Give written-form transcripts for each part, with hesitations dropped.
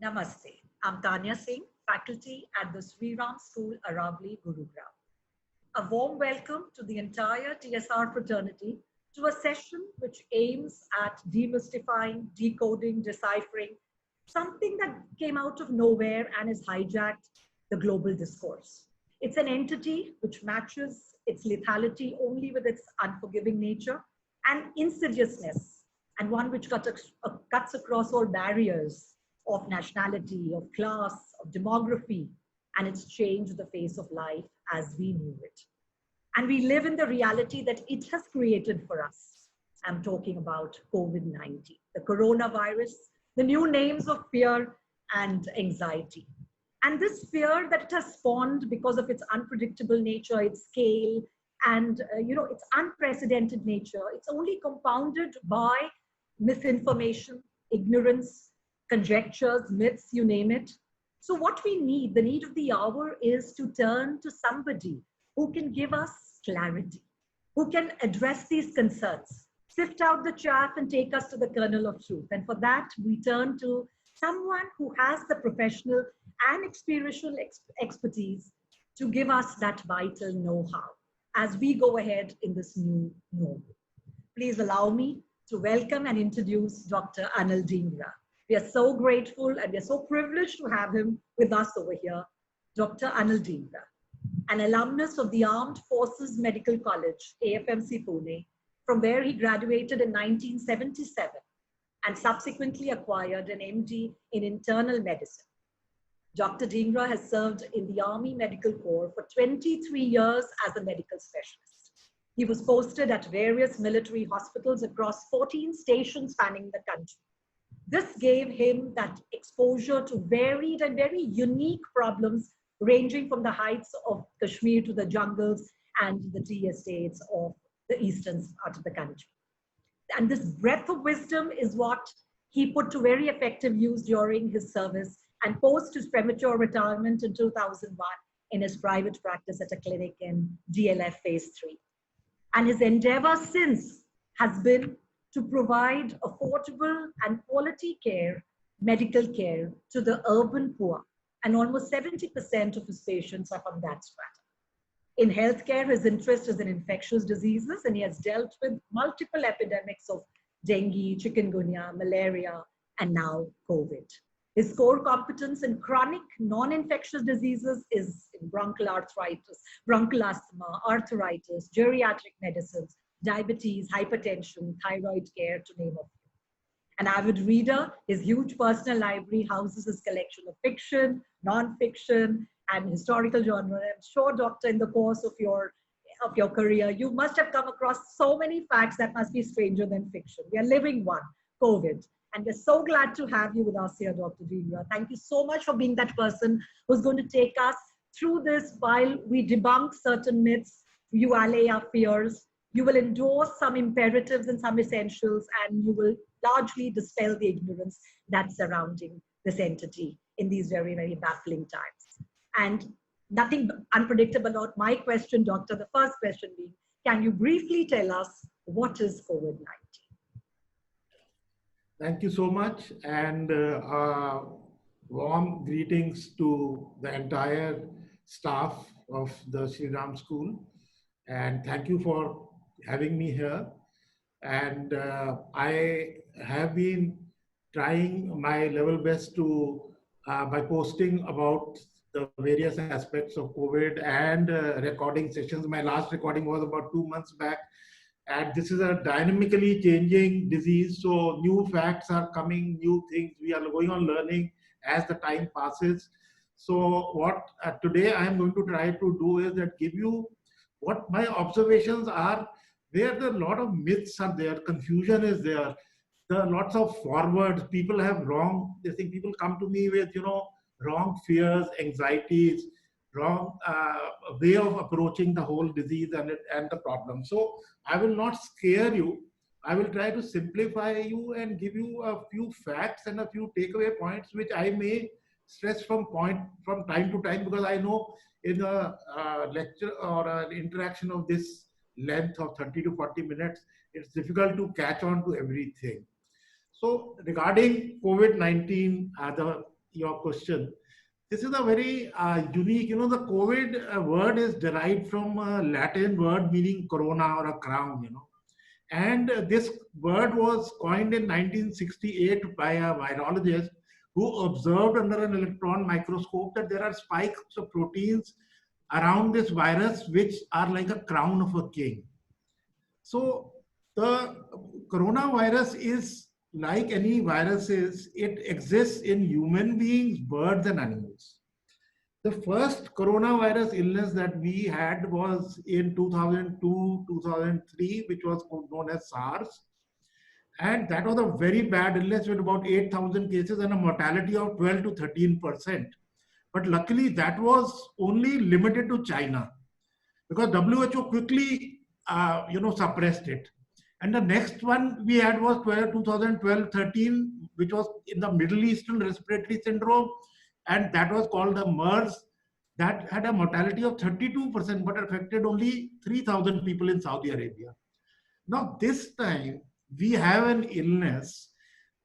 Namaste. I'm Tanya Singh, faculty at the Sri Ram School, Aravali, Gurugram. A warm welcome to the entire TSR fraternity to a session which aims at demystifying, decoding, deciphering something that came out of nowhere and has hijacked the global discourse. It's an entity which matches its lethality only with its unforgiving nature and insidiousness, and one which cuts across all barriers of nationality, of class, of demography, and it's changed the face of life as we knew it. And we live in the reality that it has created for us. I'm talking about COVID-19, the coronavirus, the new names of fear and anxiety. And this fear that it has spawned because of its unpredictable nature, its scale, and its unprecedented nature, it's only compounded by misinformation, ignorance, conjectures, myths, you name it. So what we need, the need of the hour, is to turn to somebody who can give us clarity, who can address these concerns, sift out the chaff and take us to the kernel of truth. And for that, we turn to someone who has the professional and experiential expertise to give us that vital know-how as we go ahead in this new normal. Please allow me to welcome and introduce Dr. Anil Dhingra. We are so grateful and we are so privileged to have him with us over here. Dr. Anil Dhingra, an alumnus of the Armed Forces Medical College, AFMC Pune, from where he graduated in 1977 and subsequently acquired an MD in internal medicine. Dr. Dhingra has served in the Army Medical Corps for 23 years as a medical specialist. He was posted at various military hospitals across 14 stations spanning the country. This gave him that exposure to varied and very unique problems ranging from the heights of Kashmir to the jungles and the tea estates of the eastern part of the country. And this breadth of wisdom is what he put to very effective use during his service and post his premature retirement in 2001 in his private practice at a clinic in DLF Phase 3. And his endeavor since has been to provide affordable and quality care, medical care to the urban poor. And almost 70% of his patients are from that strata. In healthcare, his interest is in infectious diseases, and he has dealt with multiple epidemics of dengue, chikungunya, malaria, and now COVID. His core competence in chronic non-infectious diseases is in bronchial arthritis, bronchial asthma, arthritis, geriatric medicines, diabetes, hypertension, thyroid care, to name a few. An avid reader, his huge personal library houses his collection of fiction, non-fiction, and historical genre. I'm sure, Doctor, in the course of your career, you must have come across so many facts that must be stranger than fiction. We are living one, COVID. And we're so glad to have you with us here, Dr. Dhingra. Thank you so much for being that person who's going to take us through this while we debunk certain myths, you allay our fears. You will endorse some imperatives and some essentials, and you will largely dispel the ignorance that's surrounding this entity in these very, very baffling times. And nothing unpredictable about my question, Doctor. The first question being, can you briefly tell us what is COVID-19? Thank you so much, and warm greetings to the entire staff of the Sri Ram School, and thank you for having me here. And I have been trying my level best to by posting about the various aspects of COVID and recording sessions. My last recording was about 2 months back. And this is a dynamically changing disease, so new facts are coming, new things we are going on learning as the time passes. So what today I am going to try to do is that give you what my observations are, where there are a lot of myths are there, confusion is there are lots of forwards, people have wrong, they think people come to me with, wrong fears, anxieties, wrong way of approaching the whole disease and the problem. So I will not scare you. I will try to simplify you and give you a few facts and a few takeaway points, which I may stress from time to time, because I know in a lecture or an interaction of this length of 30 to 40 minutes, it's difficult to catch on to everything. So regarding COVID-19, the your question. This is a very unique, the COVID word is derived from a Latin word meaning corona or a crown, And this word was coined in 1968 by a virologist who observed under an electron microscope that there are spikes of proteins around this virus which are like a crown of a king. So the coronavirus is like any viruses, it exists in human beings, birds, and animals. The first coronavirus illness that we had was in 2002, 2003, which was known as SARS. And that was a very bad illness with about 8,000 cases and a mortality of 12 to 13%. But luckily, that was only limited to China because WHO quickly, suppressed it. And the next one we had was 2012-13, which was in the Middle Eastern respiratory syndrome, and that was called the MERS. That had a mortality of 32%, but affected only 3,000 people in Saudi Arabia. Now, this time we have an illness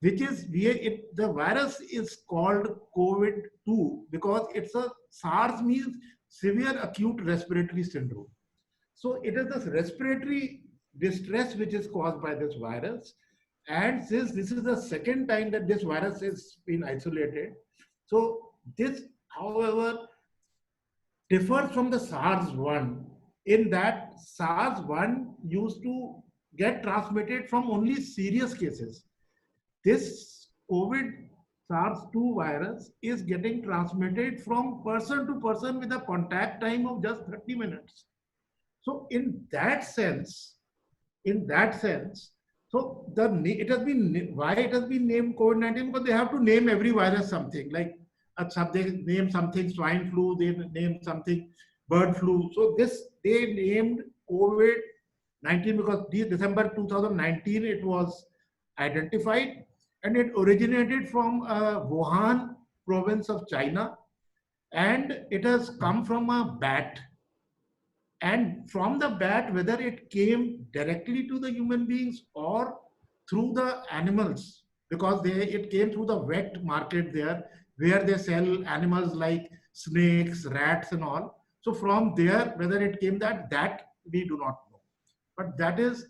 which is the virus is called COVID-2 because it's a SARS means severe acute respiratory syndrome. So it is this respiratory distress which is caused by this virus. And since this is the second time that this virus has been isolated, so this, however, differs from the SARS-1 in that SARS-1 used to get transmitted from only serious cases. This COVID SARS-2 virus is getting transmitted from person to person with a contact time of just 30 minutes. So in that sense, so it has been, why it has been named COVID-19? Because they have to name every virus something, like they name something swine flu, they name something bird flu. So they named COVID-19 because December 2019 it was identified, and it originated from Wuhan province of China, and it has come from a bat. And from the bat, whether it came directly to the human beings or through the animals, because it came through the wet market there, where they sell animals like snakes, rats, and all. So from there, whether it came that we do not know. But that is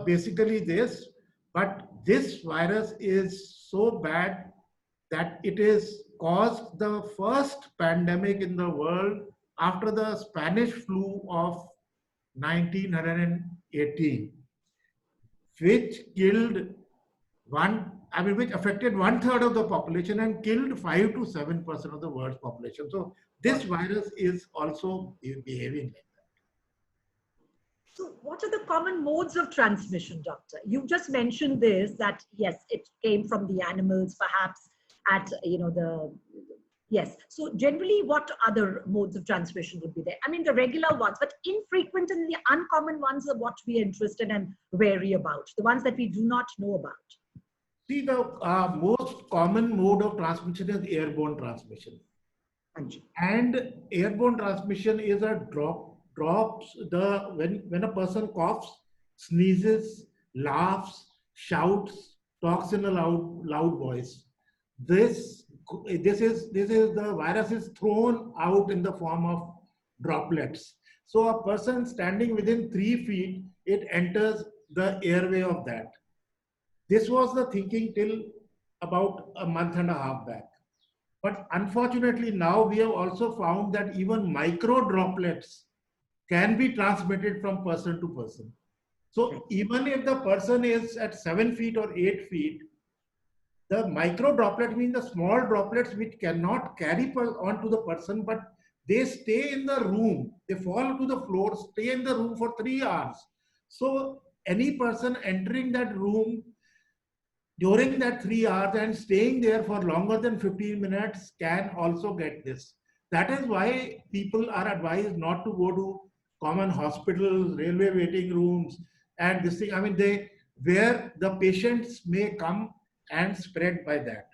basically this. But this virus is so bad that it is caused the first pandemic in the world after the Spanish flu of 1918, which which affected 1/3 of the population and killed 5 to 7% of the world's population. So this virus is also behaving like that. So what are the common modes of transmission, doctor? You just mentioned this, that yes, it came from the animals, perhaps yes. So generally, what other modes of transmission would be there? I mean, the regular ones, but infrequent and the uncommon ones are what we are interested and wary about, the ones that we do not know about. See, the most common mode of transmission is airborne transmission. And airborne transmission is a when a person coughs, sneezes, laughs, shouts, talks in a loud voice. This is the virus is thrown out in the form of droplets. So a person standing within 3 feet, it enters the airway of that. This was the thinking till about a month and a half back. But unfortunately, now we have also found that even micro droplets can be transmitted from person to person. So even if the person is at 7 feet or 8 feet, the micro droplet means the small droplets which cannot carry onto the person, but they stay in the room. They fall to the floor, stay in the room for 3 hours. So any person entering that room during that 3 hours and staying there for longer than 15 minutes can also get this. That is why people are advised not to go to common hospitals, railway waiting rooms, and this thing. I mean, where the patients may come and spread by that.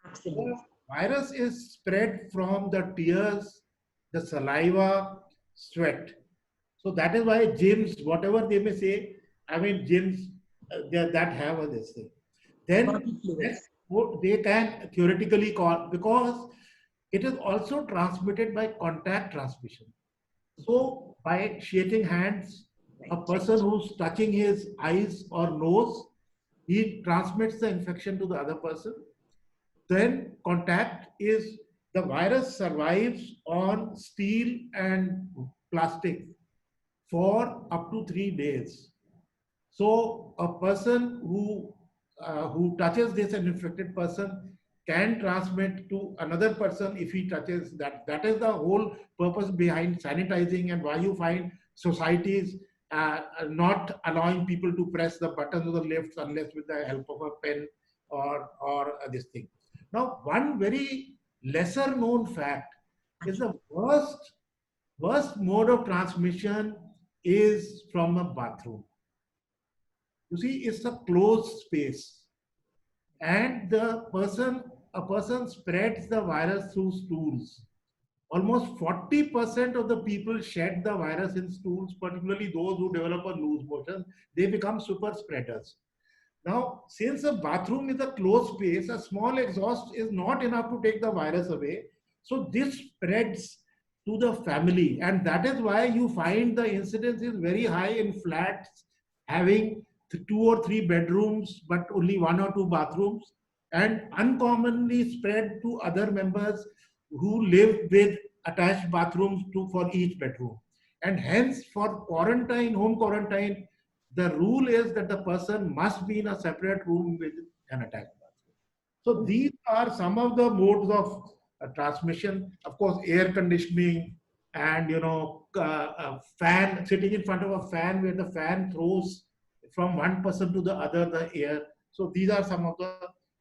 Absolutely. The virus is spread from the tears, the saliva, sweat. So that is why gyms, whatever they may say, I mean, gyms that have this thing. Then they can theoretically call, because it is also transmitted by contact transmission. So by shaking hands, a person who's touching his eyes or nose, he transmits the infection to the other person. Then contact is, the virus survives on steel and plastic for up to 3 days. So a person who touches this an infected person can transmit to another person if he touches that. That is the whole purpose behind sanitizing, and why you find societies not allowing people to press the buttons of the lifts unless with the help of a pen or this thing. Now, one very lesser known fact is the worst mode of transmission is from a bathroom. You see, it's a closed space, and a person spreads the virus through stools. Almost 40% of the people shed the virus in stools, particularly those who develop a loose motion. They become super spreaders. Now, since a bathroom is a closed space, a small exhaust is not enough to take the virus away. So this spreads to the family, and that is why you find the incidence is very high in flats having 2 or 3 bedrooms but only 1 or 2 bathrooms, and uncommonly spread to other members who live with attached bathrooms for each bedroom. And hence, for quarantine, home quarantine, the rule is that the person must be in a separate room with an attached bathroom. So these are some of the modes of transmission. Of course, air conditioning, and a fan, sitting in front of a fan where the fan throws from one person to the other the air. So these are some of the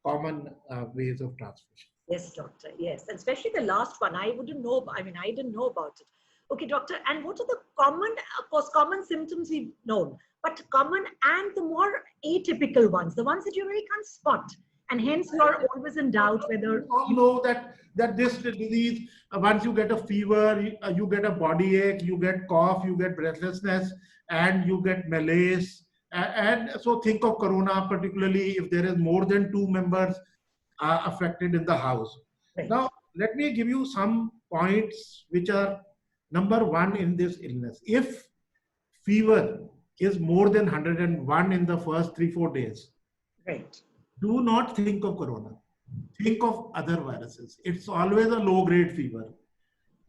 common ways of transmission. Yes, doctor. Yes, and especially the last one. I wouldn't know. I mean, I didn't know about it. Okay, doctor. And what are the common, of course, common symptoms we've known, but common and the more atypical ones, the ones that you really can't spot, and hence you are always in doubt whether. You all know that this disease, once you get a fever, you get a body ache, you get cough, you get breathlessness, and you get malaise. And so think of corona, particularly if there is more than 2 members affected in the house. Right. Now, let me give you some points which are number one in this illness. If fever is more than 101 in the first 3-4 days, Right. do not think of corona. Think of other viruses. It's always a low-grade fever.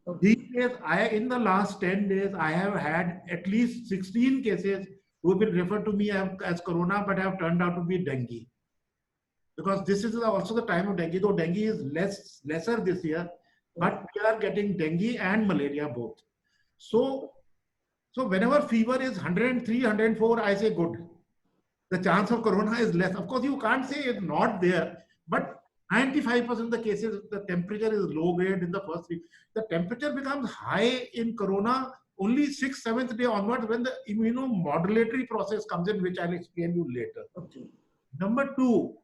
Okay. These days, in the last 10 days, I have had at least 16 cases who have been referred to me as corona, but have turned out to be dengue. Because this is also the time of dengue, though dengue is lesser this year, but we are getting dengue and malaria both. So whenever fever is 103, 104, I say good. The chance of corona is less. Of course, you can't say it's not there, but 95% of the cases, the temperature is low grade in the first week. The temperature becomes high in corona only 6th, 7th day onwards, when the immunomodulatory process comes in, which I'll explain you later. Okay. Number two,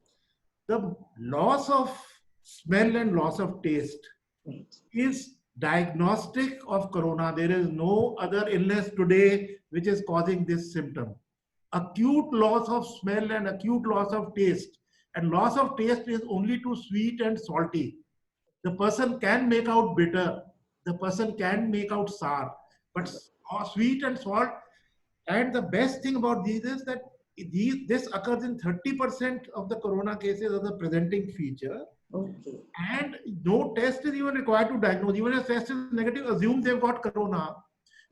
the loss of smell and loss of taste is diagnostic of corona. There is no other illness today which is causing this symptom. Acute loss of smell and acute loss of taste. And loss of taste is only to sweet and salty. The person can make out bitter. The person can make out sour. But sweet and salt. And the best thing about these is that this occurs in 30% of the corona cases as a presenting feature. Okay. And no test is even required to diagnose. Even if test is negative, assume they've got corona,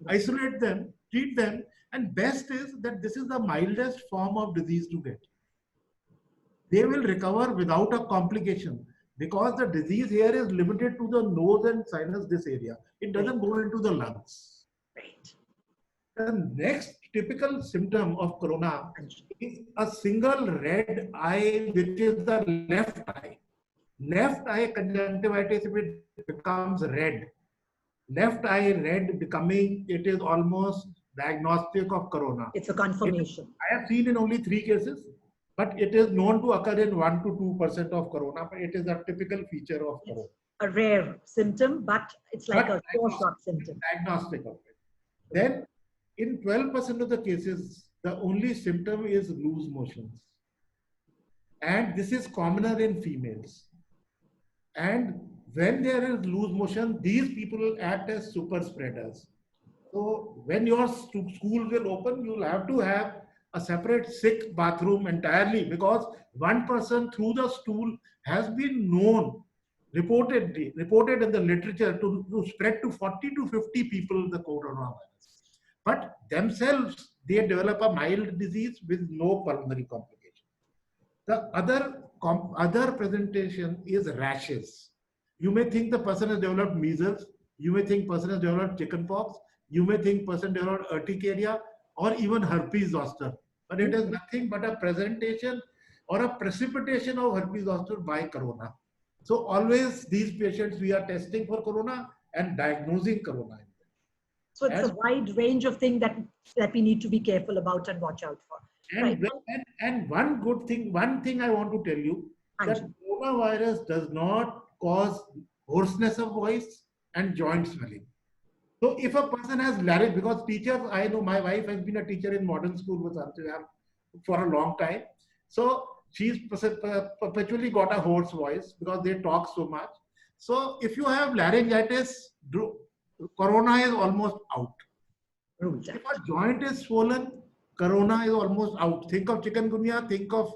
isolate them, treat them, and best is that this is the mildest form of disease to get. They will recover without a complication, because the disease here is limited to the nose and sinus, this area. It doesn't go into the lungs. Right. The next typical symptom of corona is a single red eye, which is the left eye. Left eye conjunctivitis, if it becomes red, left eye red becoming, it is almost diagnostic of corona. It's a confirmation. I have seen in only 3 cases, but it is known to occur in 1 to 2% of corona, but it is a typical feature of corona. A rare symptom, but it's like a short symptom. Diagnostic of it. Then in 12% of the cases, the only symptom is loose motions. and this is commoner in females. And when there is loose motion, these people act as super spreaders. So when your school will open, you'll have to have a separate sick bathroom entirely, because one person through the stool has been known, reported in the literature, to spread to 40 to 50 people the coronavirus. But themselves, they develop a mild disease with no pulmonary complication. The other presentation is rashes. You may think the person has developed measles. You may think person has developed chickenpox. You may think person developed urticaria or even herpes zoster. But it is nothing but a presentation or a precipitation of herpes zoster by corona. So always these patients we are testing for corona and diagnosing corona. So it's a wide range of things that we need to be careful about and watch out for. And one good thing, one thing I want to tell you, that coronavirus does not cause hoarseness of voice and joint swelling. So if a person has larynx, because teachers, I know my wife has been a teacher in modern school with Amsterdam for a long time. So she's perpetually got a hoarse voice because they talk so much. So if you have laryngitis, corona is almost out. If a joint is swollen, corona is almost out. Think of chikungunya, think of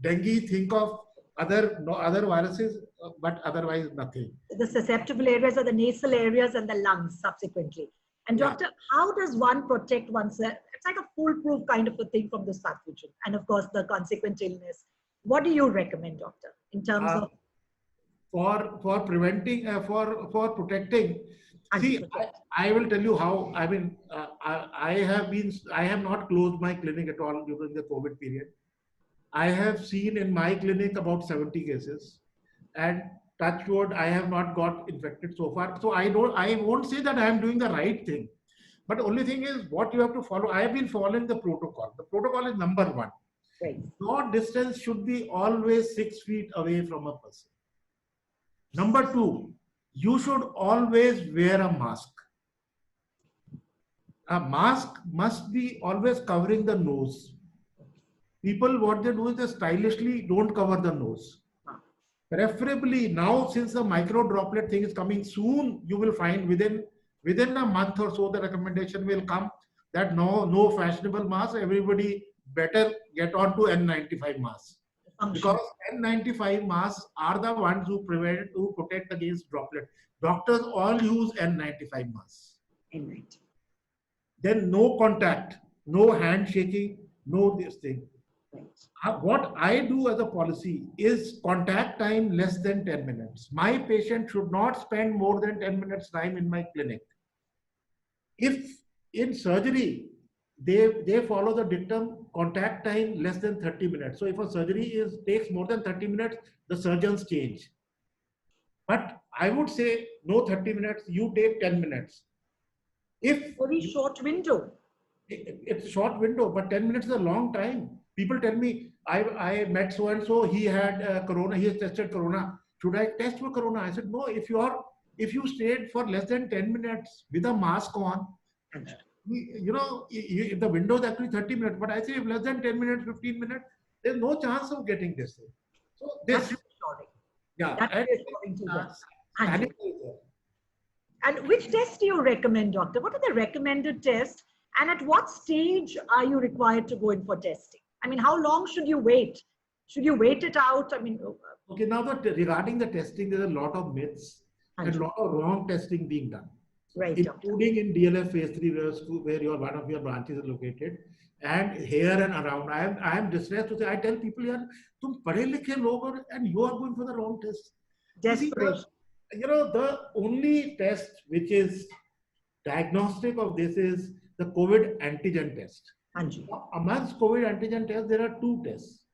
dengue, think of other viruses, but otherwise nothing. The susceptible areas are the nasal areas and the lungs subsequently. And doctor, how does one protect oneself? It's like a foolproof kind of a thing from this pathogen. And of course, the consequent illness. What do you recommend, doctor, in terms of? For preventing, for protecting, see, I will tell you how. I mean, I have not closed my clinic at all during the COVID period. I have seen in my clinic about 70 cases, and touch wood, I have not got infected so far. So I won't say that I am doing the right thing, but the only thing is what you have to follow. I have been following the protocol. The protocol is number one. Right. Your distance should be always 6 feet away from a person. Number two, you should always wear a mask. A mask must be always covering the nose. People, what they do is they stylishly don't cover the nose. Preferably now, since the micro droplet thing is coming soon, you will find within a month or so, the recommendation will come that no fashionable mask. Everybody better get on to N95 masks. Because N95 masks are the ones who protect against droplet. Doctors all use N95 masks. Right. Then no contact, no handshaking, no this thing. Right. What I do as a policy is contact time less than 10 minutes. My patient should not spend more than 10 minutes time in my clinic. If in surgery, they follow the dictum contact time less than 30 minutes. So if a surgery takes more than 30 minutes, the surgeons change. But I would say no 30 minutes, you take 10 minutes. If very short window. It's a short window, but 10 minutes is a long time. People tell me, I met so-and-so, he had corona, he has tested corona. Should I test for corona? I said, no, if you stayed for less than 10 minutes with a mask on, if the window is actually 30 minutes, but I say if less than 10 minutes, 15 minutes, there's no chance of getting this thing. So this, and which test do you recommend, doctor? What are the recommended tests? And at what stage are you required to go in for testing? I mean, how long should you wait? Should you wait it out? I mean, okay, now regarding the testing, there's a lot of myths and a lot of wrong testing being done. Right, including in DLF phase 3 where one of your branches is located, and here and around. I am distressed to say, I tell people, tum padhe likhe log and you are going for the wrong test. Desperation. The only test which is diagnostic of this is the COVID antigen test. Amongst COVID antigen tests, there are two tests.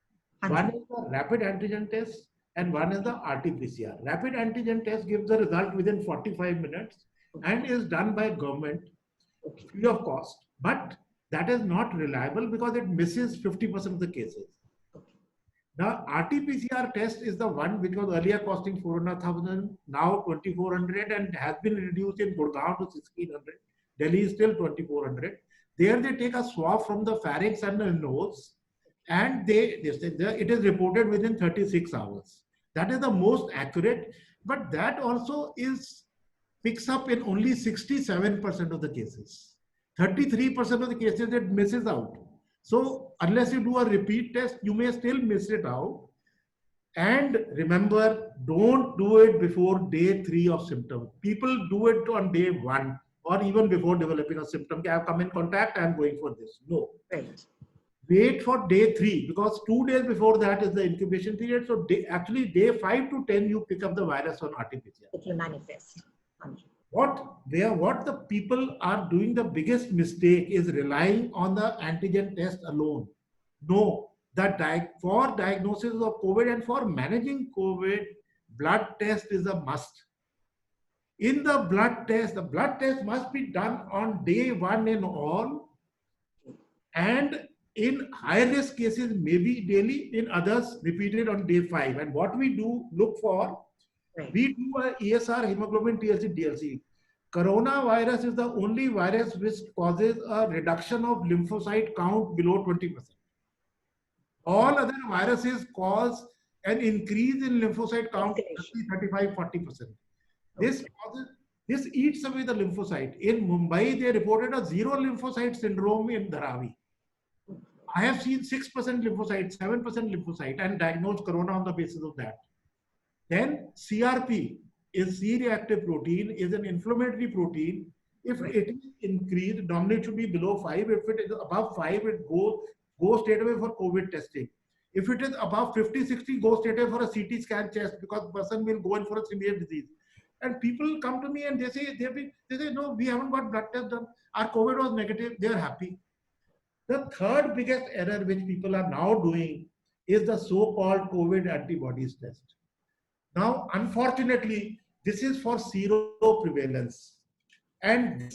One is the rapid antigen test and one is the RT-PCR. Rapid antigen test gives the result within 45 minutes and is done by government free of cost. But that is not reliable because it misses 50% of the cases. The RT-PCR test is the one which was earlier costing 400,000, now 2,400, and has been reduced in Gurgaon to 1,600. Delhi is still 2,400. There they take a swab from the pharynx and the nose and it is reported within 36 hours. That is the most accurate, but that also picks up in only 67% of the cases. 33% of the cases it misses out. So unless you do a repeat test, you may still miss it out. And remember, don't do it before day 3 of symptom. People do it on day 1 or even before developing a symptom. I have come in contact, I am going for this. No. Right. Wait for day 3 because 2 days before that is the incubation period. So actually day 5 to 10, you pick up the virus on RT-PCR. It will manifest. What the people are doing, the biggest mistake is relying on the antigen test alone. No, for diagnosis of COVID and for managing COVID, blood test is a must. In the blood test must be done on day 1 in all, and in high risk cases, maybe daily, in others repeated on day 5. And what we do, look for, we do a ESR, hemoglobin, TLC, DLC. Coronavirus is the only virus which causes a reduction of lymphocyte count below 20%. All other viruses cause an increase in lymphocyte count 30, 35, 40%. This eats away the lymphocyte. In Mumbai, they reported a zero lymphocyte syndrome in Dharavi. I have seen 6% lymphocyte, 7% lymphocyte, and diagnosed corona on the basis of that. Then CRP is C-reactive protein, is an inflammatory protein. If it is increased, normally it should be below 5. If it is above 5, it goes straight away for COVID testing. If it is above 50, 60, go straight away for a CT scan chest because the person will go in for a severe disease. And people come to me and they say, no, we haven't got blood test done. Our COVID was negative. They are happy. The third biggest error which people are now doing is the so-called COVID antibodies test. Now, unfortunately, this is for seroprevalence. And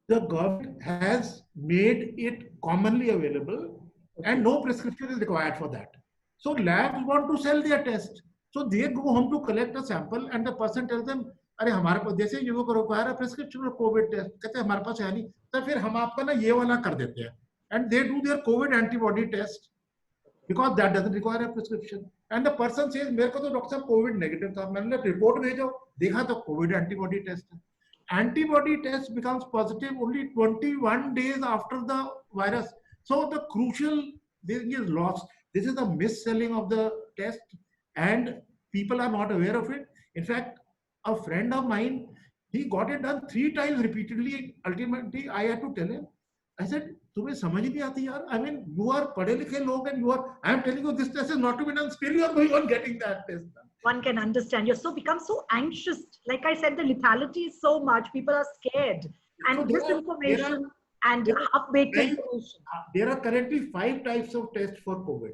the government has made it commonly available and no prescription is required for that. So labs want to sell their test. So they go home to collect a sample and the person tells them, अरे हमारे पास जैसे ये लोग require a prescription for COVID test, कहते हैं हमारे पास है नहीं, तो फिर हम आपका ना ये वाला कर देते हैं. And they do their COVID antibody test because that doesn't require a prescription. And the person says, मेरे को तो डॉक्टर साहब COVID negative था, मैंने रिपोर्ट भेजो, देखा तो COVID antibody test है. Antibody test becomes positive only 21 days after the virus. So the crucial thing is lost. This is the mis-selling of the test and people are not aware of it. In fact, a friend of mine, he got it done 3 times repeatedly. Ultimately, I had to tell him, I said, तुम्हें समझ नहीं आती यार. I mean, you are पढ़े लिखे लोग and I am telling you this test is not to be done. Still you are going on getting that test done. One can understand. You're become so anxious. Like I said, the lethality is so much. People are scared. And so disinformation and half-baked information. There are currently 5 types of tests for COVID.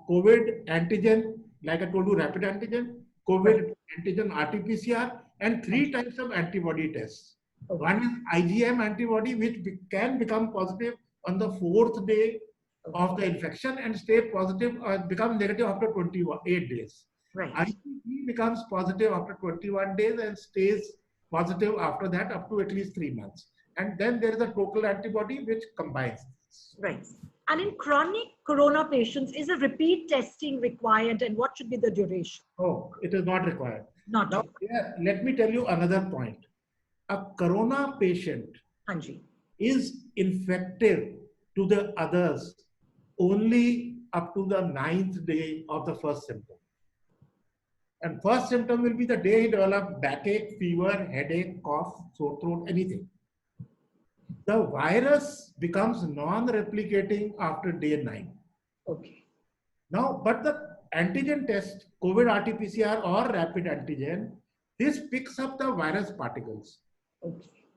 COVID antigen, like I told you, rapid antigen, COVID antigen RT-PCR, and 3 types of antibody tests. One is IgM antibody, which can become positive on the 4th day of the infection and stay positive or become negative after 28 days. Right. IgG becomes positive after 21 days and stays positive after that up to at least 3 months. And then there is a total antibody which combines this. Right. And in chronic corona patients, is a repeat testing required and what should be the duration? Oh, it is not required. Not now, let me tell you another point. A corona patient is infective to the others only up to the 9th day of the first symptom. And first symptom will be the day he develops backache, fever, headache, cough, sore throat, anything. The virus becomes non-replicating after day 9. Okay. Now, but the antigen test, COVID RT-PCR or rapid antigen, this picks up the virus particles. Okay.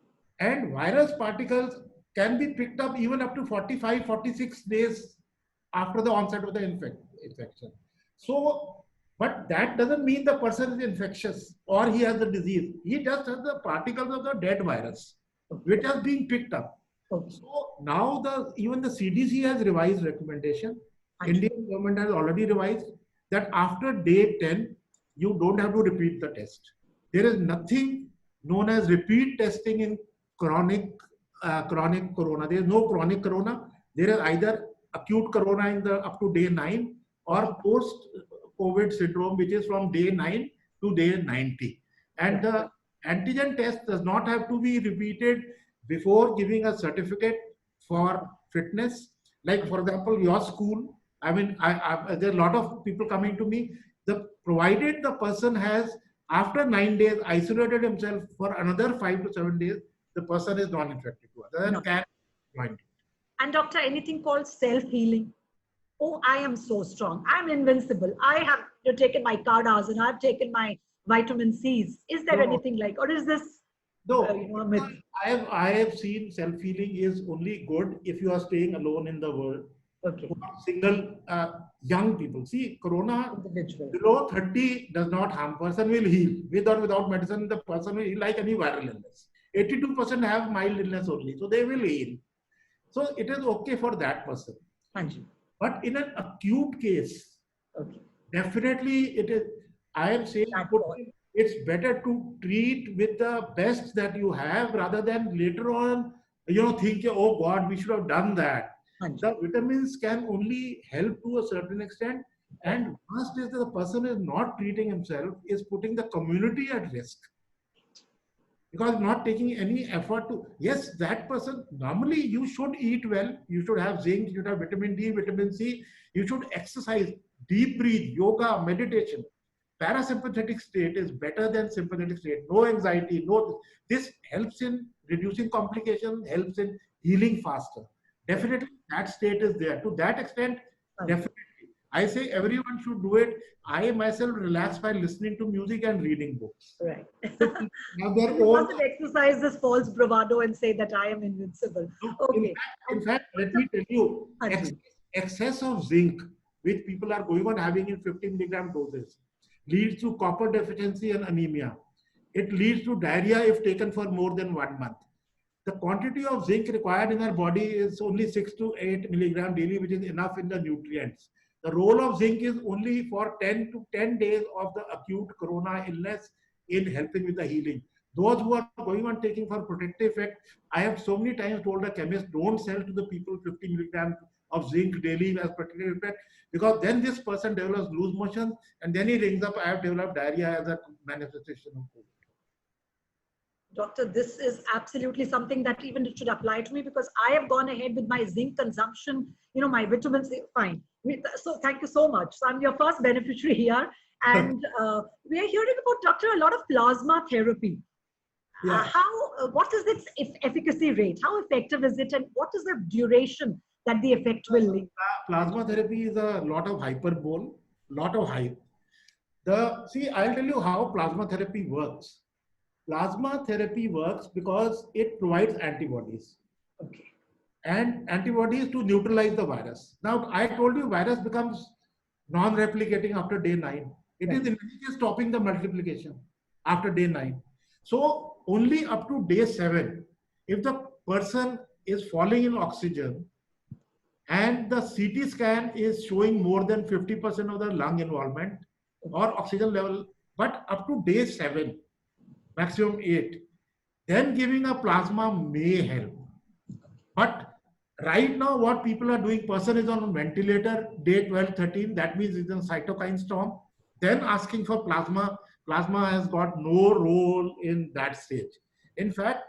And virus particles can be picked up even up to 45, 46 days after the onset of the infection. So, but that doesn't mean the person is infectious or he has the disease. He just has the particles of the dead virus, which are being picked up. Okay. So now even the CDC has revised recommendation. Indian government has already revised that after day 10, you don't have to repeat the test. There is nothing known as repeat testing in chronic corona. There is no chronic corona. There is either acute corona in the up to day 9, or post COVID syndrome, which is from day 9 to day 90. And the antigen test does not have to be repeated before giving a certificate for fitness. Like, for example, your school, I mean, there are a lot of people coming to me. Provided the person has, after 9 days, isolated himself for another 5 to 7 days, the person is non-infected to others and can join. And doctor, anything called self-healing? Oh, I am so strong. I'm invincible. I have taken my cardas and I've taken my vitamin C's. Is there anything like, or is this a myth? I have seen self-healing is only good if you are staying alone in the world. Okay. Single young people. See, corona Individual. below 30 does not harm. Person will heal. With or without medicine, the person will heal like any viral illness. 82% have mild illness only. So they will heal. So it is okay for that person. But in an acute case, definitely it is, I am saying it's better to treat with the best that you have rather than later on, think, oh God, we should have done that. The vitamins can only help to a certain extent. And worst is that the person is not treating himself, is putting the community at risk. Because not taking any effort to, yes, that person, normally you should eat well, you should have zinc, you should have vitamin D, vitamin C, you should exercise, deep breathe, yoga, meditation. Parasympathetic state is better than sympathetic state. No anxiety, this helps in reducing complications, helps in healing faster. Definitely that state is there. To that extent, definitely. I say everyone should do it. I myself relax by listening to music and reading books. Right. You mustn't exercise this false bravado and say that I am invincible. Okay. In fact, let me tell you, excess of zinc, which people are going on having in 50 milligram doses, leads to copper deficiency and anemia. It leads to diarrhea if taken for more than 1 month. The quantity of zinc required in our body is only 6 to 8 milligram daily, which is enough in the nutrients. The role of zinc is only for 10 to 10 days of the acute corona illness in helping with the healing. Those who are going on taking for protective effect, I have so many times told the chemist, don't sell to the people 50 milligrams of zinc daily as protective effect, because then this person develops loose motion and then he rings up, I have developed diarrhea as a manifestation of COVID. Doctor, this is absolutely something that even should apply to me, because I have gone ahead with my zinc consumption, my vitamins, fine. So thank you so much. So I'm your first beneficiary here. And we are hearing about, doctor, a lot of plasma therapy. Yeah. What is its efficacy rate? How effective is it? And what is the duration that the effect will lead? Plasma therapy is a lot of hyperbole, lot of hype. See, I'll tell you how plasma therapy works. Plasma therapy works because it provides antibodies. Okay. And antibodies to neutralize the virus. Now, I told you virus becomes non-replicating after day 9. It is immediately stopping the multiplication after day 9. So only up to day 7, if the person is falling in oxygen and the CT scan is showing more than 50% of the lung involvement or oxygen level, but up to day 7, maximum 8, then giving a plasma may help. But right now, what people are doing, person is on a ventilator, day 12, 13, that means it's a cytokine storm, then asking for plasma. Plasma has got no role in that stage. In fact,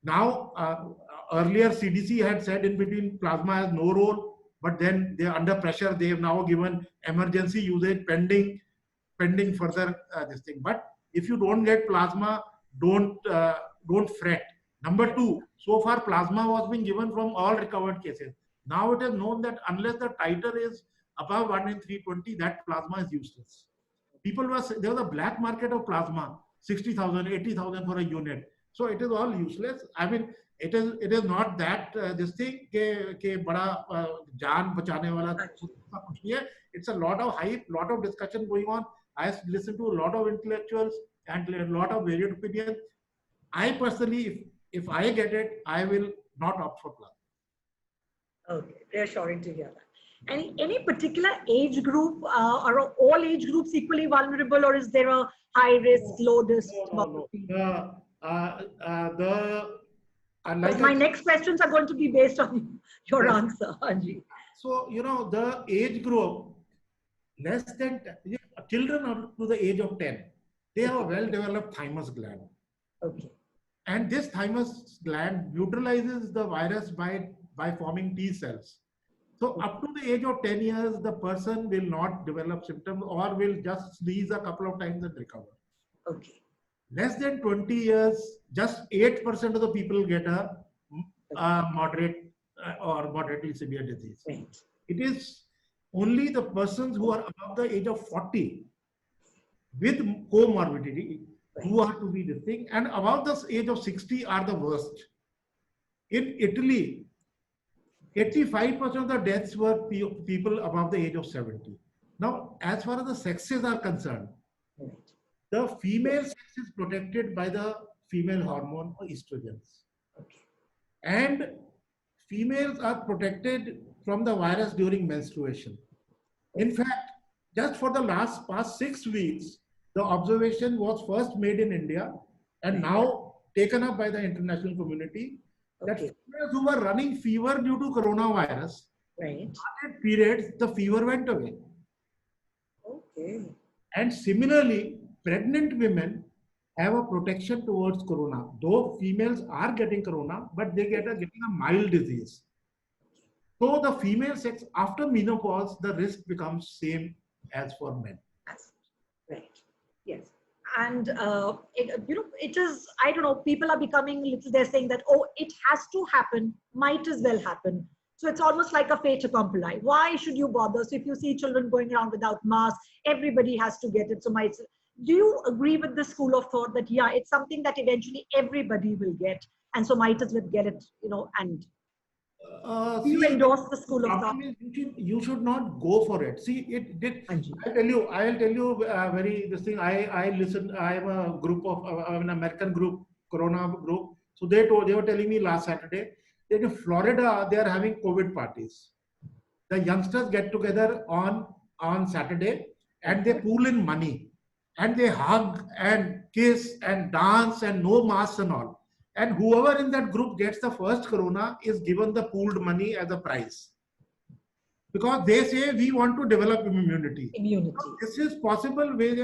now, earlier CDC had said in between plasma has no role, but then they're under pressure. They have now given emergency usage pending further this thing. But if you don't get plasma, don't fret. Number 2, so far plasma was being given from all recovered cases. Now it is known that unless the titer is above 1 in 320, that plasma is useless. There was a black market of plasma, 60,000, 80,000 for a unit. So it is all useless. I mean, it is not that this thing ke bada jaan bachane wala. It's a lot of hype, lot of discussion going on. I listen to a lot of intellectuals and a lot of varied opinions. I personally, if I get it, I will not opt for plasma. Okay, reassuring to hear that. Any particular age group, or all age groups equally vulnerable, or is there a high risk, low risk? My next questions are going to be based on your answer, Anji. So, the age group, less than children up to the age of 10, they have a well-developed thymus gland. Okay. And this thymus gland neutralizes the virus by forming T cells. So up to the age of 10 years, the person will not develop symptoms or will just sneeze a couple of times and recover. Okay. Less than 20 years, just 8% of the people get a moderate or moderately severe disease. Right. It is only the persons who are above the age of 40 with comorbidity who are to be the thing, and above the age of 60 are the worst. In Italy, 85% of the deaths were people above the age of 70. Now, as far as the sexes are concerned, the female sex is protected by the female hormone or estrogens. Okay. And females are protected from the virus during menstruation. In fact, just for the past 6 weeks, the observation was first made in India and now taken up by the international community that females who were running fever due to coronavirus, started periods, the fever went away. Okay. And similarly, pregnant women have a protection towards corona. Though females are getting corona, but they getting a mild disease. So the female sex after menopause, the risk becomes same as for men. Right. Yes. And it is, I don't know, people are becoming little, they're saying that, oh, it has to happen, might as well happen. So it's almost like a fait accompli. Why should you bother? So if you see children going around without masks, everybody has to get it. So do you agree with the school of thought that, yeah, it's something that eventually everybody will get, and so might as well get it, and do you endorse the school of thought? You should not go for it. See, I'll tell you this thing. I listen. I am a group of an American group, Corona group. So they were telling me last Saturday that in Florida they are having COVID parties. The youngsters get together on Saturday and they pool in money and they hug and kiss and dance and no masks and all. And whoever in that group gets the first corona is given the pooled money as a prize. Because they say we want to develop immunity. So this is possible where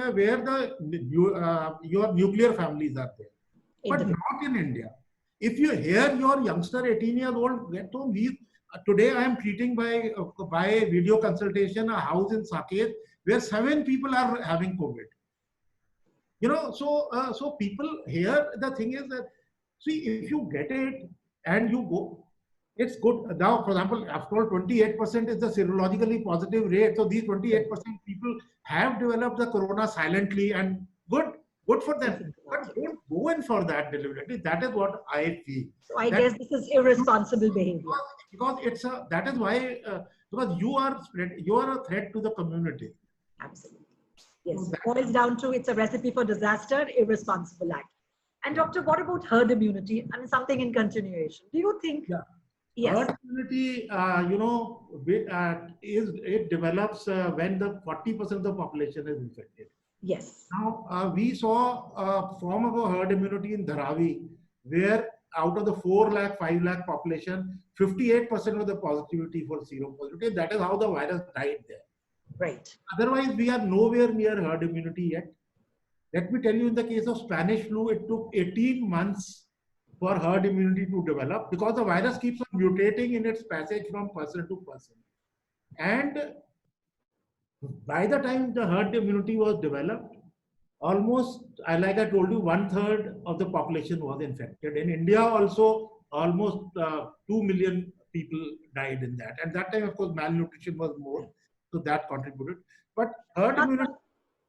your nuclear families are there. But not in India. If you hear your youngster 18 years old get home, today I am treating by video consultation a house in Saket where 7 people are having COVID. So people here, the thing is that, see, if you get it and you go, it's good. Now, for example, after all, 28% is the serologically positive rate. So these 28% people have developed the corona silently, and good for them. But don't go in for that deliberately. That is what I feel. So I guess this is irresponsible behavior. Because that is why, because you are a threat to the community. Absolutely. Yes, it boils down to it's a recipe for disaster, irresponsible act. And doctor, what about herd immunity? I mean, something in continuation. Do you think? Yeah. Yes. Herd immunity, it develops when the 40% of the population is infected. Yes. Now, we saw a form of a herd immunity in Dharavi, where out of the 4 lakh, 5 lakh population, 58% of the positivity for seropositivity. That is how the virus died there. Right. Otherwise, we are nowhere near herd immunity yet. Let me tell you, in the case of Spanish flu, it took 18 months for herd immunity to develop because the virus keeps on mutating in its passage from person to person. And by the time the herd immunity was developed, almost, like I told you, 1/3 of the population was infected. In India also, almost 2 million people died in that. And that time, of course, malnutrition was more. So that contributed. But herd immunity,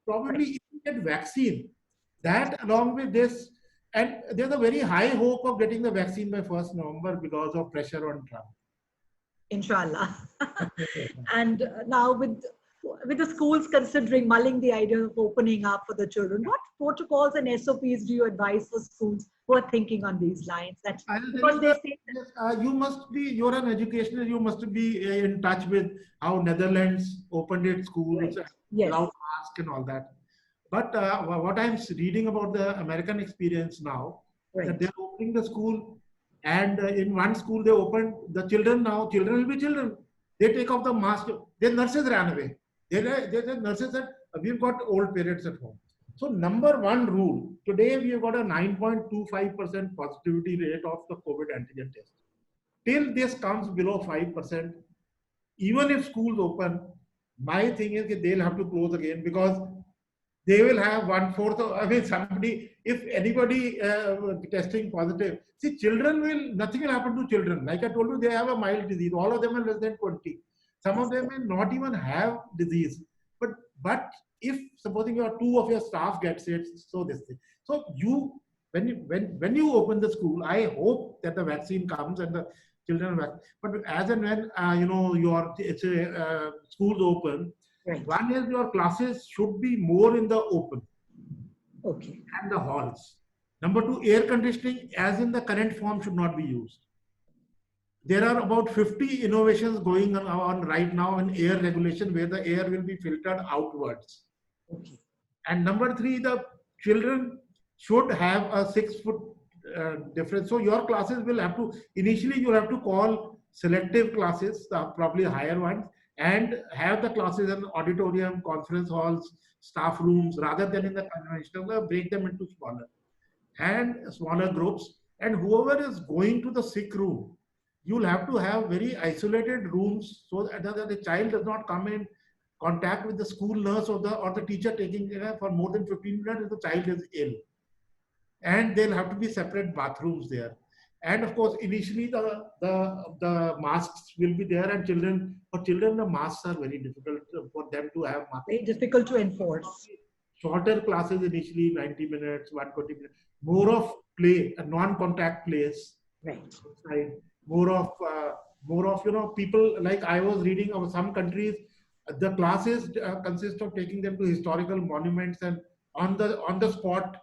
probably if you get vaccine, that along with this, and there's a very high hope of getting the vaccine by 1st November because of pressure on Trump. Inshallah. And now with the schools mulling the idea of opening up for the children, what protocols and SOPs do you advise for schools who are thinking on these lines? That because they say you're an educational, you must be in touch with how Netherlands opened its schools, allowed mask and all that. But what I'm reading about the American experience now, that they're opening the school, and in one school they opened the children. Now children will be children. They take off the mask. The nurses ran away. The nurses said, we've got old parents at home. So number one rule, today we have got a 9.25% positivity rate of the COVID antigen test. Till this comes below 5%, even if schools open, my thing is that they'll have to close again because they will have one fourth of, I mean, somebody, if anybody testing positive, see, children will, nothing will happen to children. Like I told you, they have a mild disease. All of them are less than 20. Some of them may not even have disease. But if supposing two of your staff gets it, so this thing. So when you open the school, I hope that the vaccine comes and the children are, but as and when your schools open, Right. one is your classes should be more in the open. Okay. And the halls. Number two, air conditioning as in the current form should not be used. There are about 50 innovations going on right now in air regulation where the air will be filtered outwards. Okay. And number three, the children should have a 6 foot difference. So your classes will have to, initially you'll have to call selective classes, probably higher ones, and have the classes in auditorium, conference halls, staff rooms, rather than in the conventional, break them into smaller groups. And whoever is going to the sick room, you'll have to have very isolated rooms so that the child does not come in contact with the school nurse or the teacher taking care for more than 15 minutes if the child is ill. And there'll have to be separate bathrooms there. And of course, initially the masks will be there, and for children, the masks are very difficult for them to have masks. Very difficult to enforce. Shorter classes initially, 90 minutes, 120 minutes, more of play, a non-contact plays. Right. More of people, like I was reading of some countries, the classes consist of taking them to historical monuments and on the spot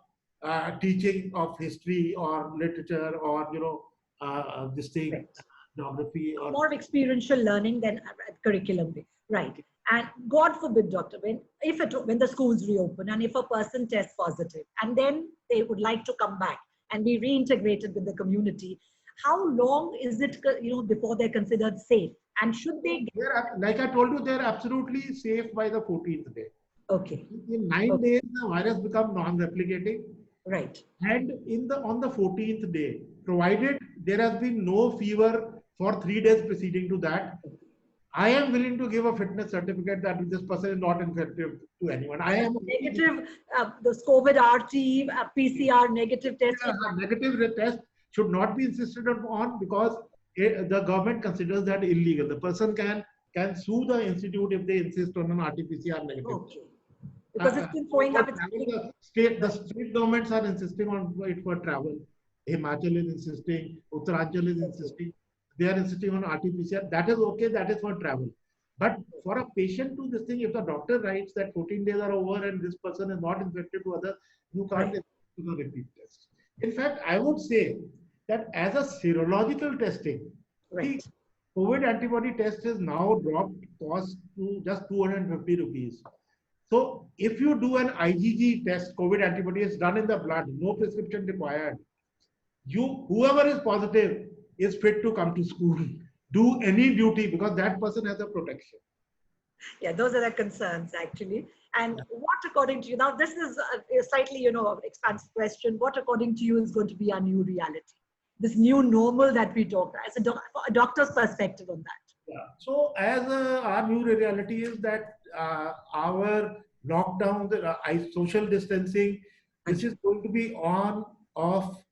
teaching of history or literature or this thing, Right. geography or More experiential learning than curriculum. Right. And God forbid, doctor, when the schools reopen and if a person tests positive and then they would like to come back and be reintegrated with the community, how long is it before they're considered safe? And should they like I told you, they're absolutely safe by the 14th day. Okay. In 9 days, the virus becomes non-replicating. Right. And on the 14th day, provided there has been no fever for 3 days preceding to that, I am willing to give a fitness certificate that this person is not infective to anyone. I am negative. The COVID RT, PCR negative test. Negative test should not be insisted on because the government considers that illegal. The person can sue the institute if they insist on an RT-PCR negative. Okay. Because it's been throwing up. The state governments are insisting on it for travel. Himachal is insisting, Uttaranchal is insisting. They are insisting on RT-PCR. That is okay. That is for travel. But for a patient to this thing, if the doctor writes that 14 days are over and this person is not infected to others, you can't do the repeat test. In fact, I would say that as a serological testing, the COVID antibody test is now dropped cost to just 250 rupees. So if you do an IgG test, COVID antibody is done in the blood, no prescription required. Whoever is positive is fit to come to school, do any duty because that person has a protection. Yeah, those are the concerns actually. And what according to you, now this is a slightly, expansive question. What according to you is going to be our new reality? This new normal that we talk as a doctor's perspective on that. Yeah. So as our new reality is that our lockdown, social distancing, this is going to be on, off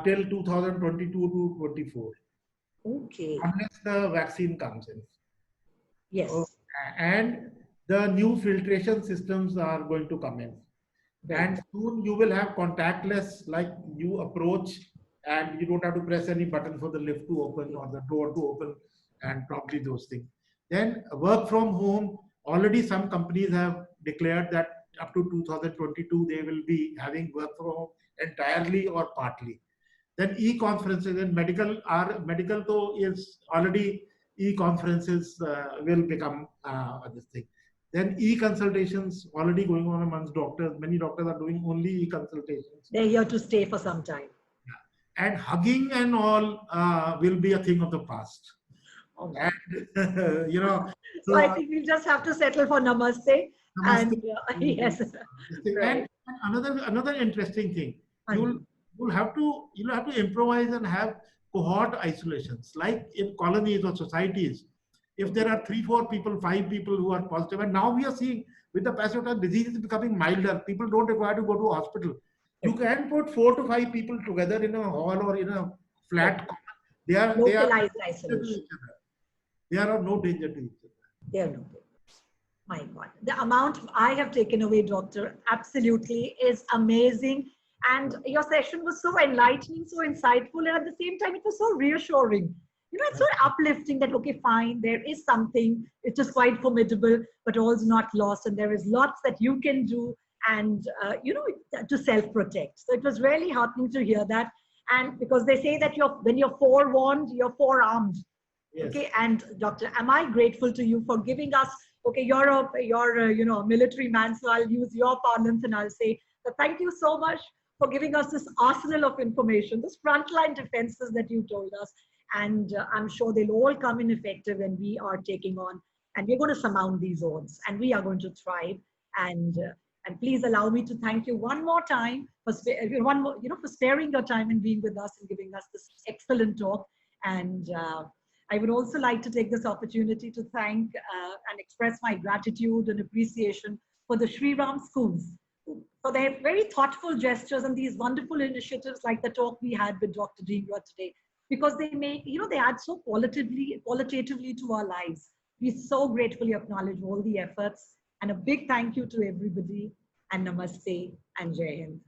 till 2022 to 24. Okay. Unless the vaccine comes in. Yes. And the new filtration systems are going to come in. Right. And soon you will have contactless, like you approach and you don't have to press any button for the lift to open or the door to open and probably those things. Then work from home, already some companies have declared that up to 2022, they will be having work from home entirely or partly. Then e-conferences and medical though is already e-conferences will become this thing. Then e-consultations already going on amongst doctors. Many doctors are doing only e-consultations. They're here to stay for some time. Yeah. And hugging and all will be a thing of the past. Oh, my. And, So I so think we'll just have to settle for namaste. namaste. And yes, And right. another interesting thing, you'll Anji. you'll have to improvise and have cohort isolations, like in colonies or societies. If there are 3, 4 people, 5 people who are positive, and now we are seeing with the passage of time, disease is becoming milder. People don't require to go to a hospital. You can put 4 to 5 people together in a hall or in a Right. flat. They are Localized to isolation. each other. They are of no danger to each other. They are no good. My God, the amount I have taken away, Doctor, absolutely is amazing. And your session was so enlightening, so insightful, and at the same time, it was so reassuring. It's so uplifting that, okay, fine, there is something, it is quite formidable, but all's not lost, and there is lots that you can do and, to self protect. So it was really heartening to hear that. And because they say that when you're forewarned, you're forearmed. Yes. Okay, and Doctor, am I grateful to you for giving us, okay, you're a military man, so I'll use your parlance and I'll say, so thank you so much for giving us this arsenal of information, this frontline defenses that you told us. And I'm sure they'll all come in effective when we are taking on, and we're going to surmount these odds, and we are going to thrive. And please allow me to thank you one more time for for sparing your time and being with us and giving us this excellent talk. And I would also like to take this opportunity to thank and express my gratitude and appreciation for the Sri Ram schools, for their very thoughtful gestures and these wonderful initiatives like the talk we had with Dr. Dhingra today, because they add so qualitatively to our lives. We so gratefully acknowledge all the efforts, and a big thank you to everybody, and namaste and Jai Hind.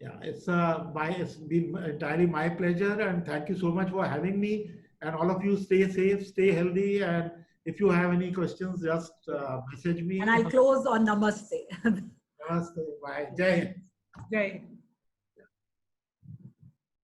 Yeah, it's been entirely my pleasure, and thank you so much for having me. And all of you, stay safe, stay healthy, and if you have any questions, just message me. And I'll close on namaste. Namaste. Bye. Jai Hind. Jai Hind.